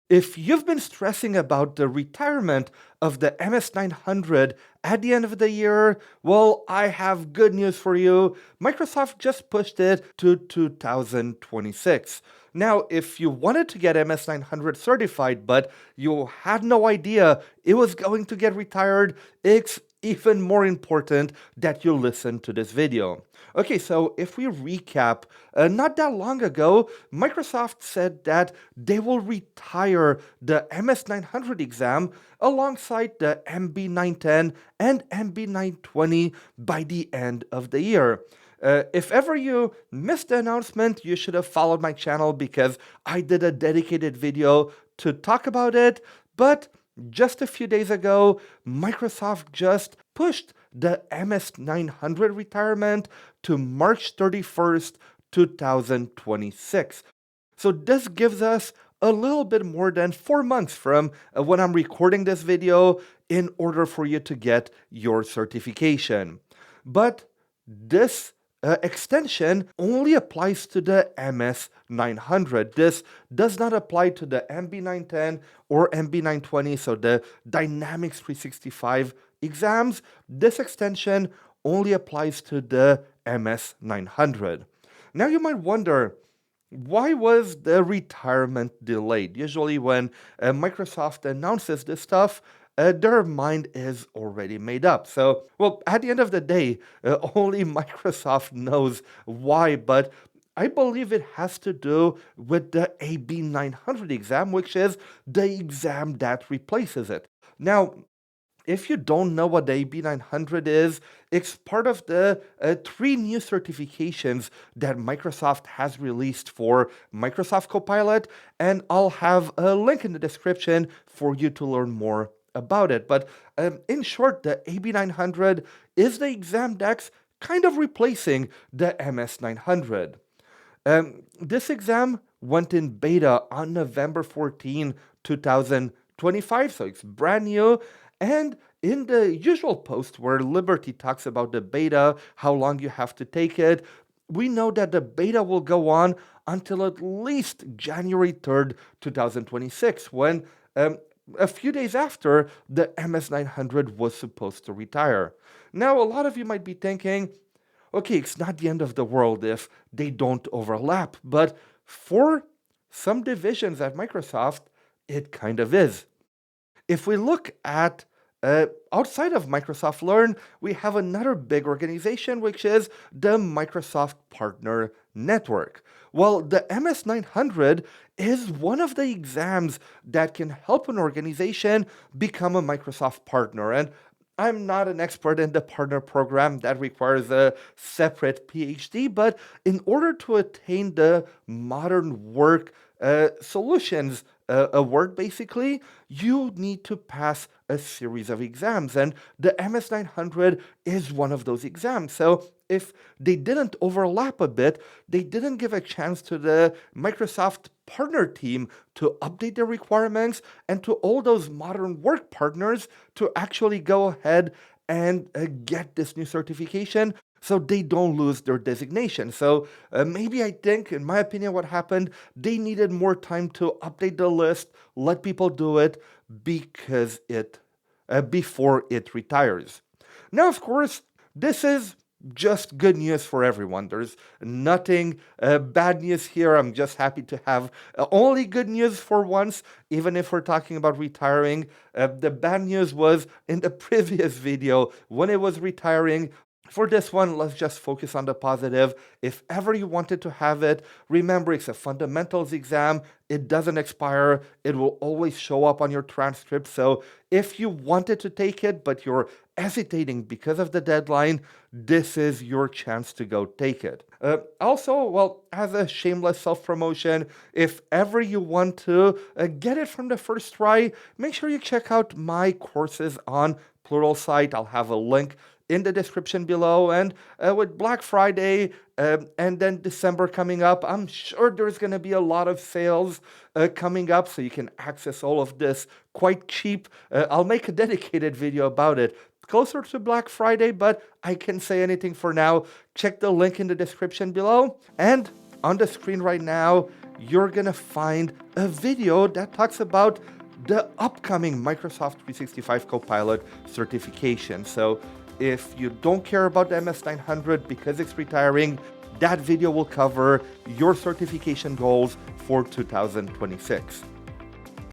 If you've been stressing about the retirement of the MS-900 at the end of the year, well, I have good news for you. Microsoft just pushed it to 2026. Now, if you wanted to get MS-900 certified, but you had no idea it was going to get retired, it's even more important that you listen to this video. Okay, so if we recap, not that long ago, Microsoft said that they will retire the MS-900 exam alongside the MB-910 and MB-920 by the end of the year. If ever you missed the announcement, you should have followed my channel because I did a dedicated video to talk about it, but just a few days ago, Microsoft just pushed the MS-900 retirement to March 31st, 2026. So this gives us a little bit more than 4 months from when I'm recording this video in order for you to get your certification. But this extension only applies to the MS-900. This does not apply to the MB-910 or MB-920, so the Dynamics 365 exams. This extension only applies to the MS-900. Now you might wonder, why was the retirement delayed? Usually when Microsoft announces this stuff, their mind is already made up. So, well, at the end of the day, only Microsoft knows why, but I believe it has to do with the AB900 exam, which is the exam that replaces it. Now, if you don't know what the AB900 is, it's part of the 3 new certifications that Microsoft has released for Microsoft Copilot, and I'll have a link in the description for you to learn more about it. But in short, the AB900 is the exam that's kind of replacing the MS900. This exam went in beta on November 14, 2025, so it's brand new. And in the usual post where Liberty talks about the beta, how long you have to take it, we know that the beta will go on until at least January 3rd, 2026, when a few days after the MS-900 was supposed to retire. Now, a lot of you might be thinking, okay, it's not the end of the world if they don't overlap, but for some divisions at Microsoft, it kind of is. If we look at outside of Microsoft Learn, we have another big organization, which is the Microsoft Partner Network. Well, the MS-900 is one of the exams that can help an organization become a Microsoft partner. And I'm not an expert in the partner program that requires a separate PhD, but in order to attain the modern work solutions award, basically, you need to pass a series of exams, and the MS-900 is one of those exams. So if they didn't overlap a bit, they didn't give a chance to the Microsoft partner team to update their requirements and to all those modern work partners to actually go ahead and get this new certification, so they don't lose their designation. So maybe I think, in my opinion, what happened, they needed more time to update the list, let people do it because before it retires. Now, of course, this is just good news for everyone. There's nothing bad news here. I'm just happy to have only good news for once, even if we're talking about retiring. The bad news was in the previous video when it was retiring. For this one, let's just focus on the positive. If ever you wanted to have it, remember it's a fundamentals exam. It doesn't expire. It will always show up on your transcript. So if you wanted to take it, but you're hesitating because of the deadline, this is your chance to go take it. Also, well, as a shameless self-promotion, if ever you want to get it from the first try, make sure you check out my courses on Pluralsight. I'll have a link in the description below. And with Black Friday and then December coming up, I'm sure there's going to be a lot of sales coming up, so you can access all of this quite cheap. I'll make a dedicated video about it closer to Black Friday, but I can't say anything for now. Check the link in the description below. And On the screen right now, you're gonna find a video that talks about the upcoming Microsoft 365 Copilot certification. So if you don't care about the MS-900 because it's retiring, that video will cover your certification goals for 2026.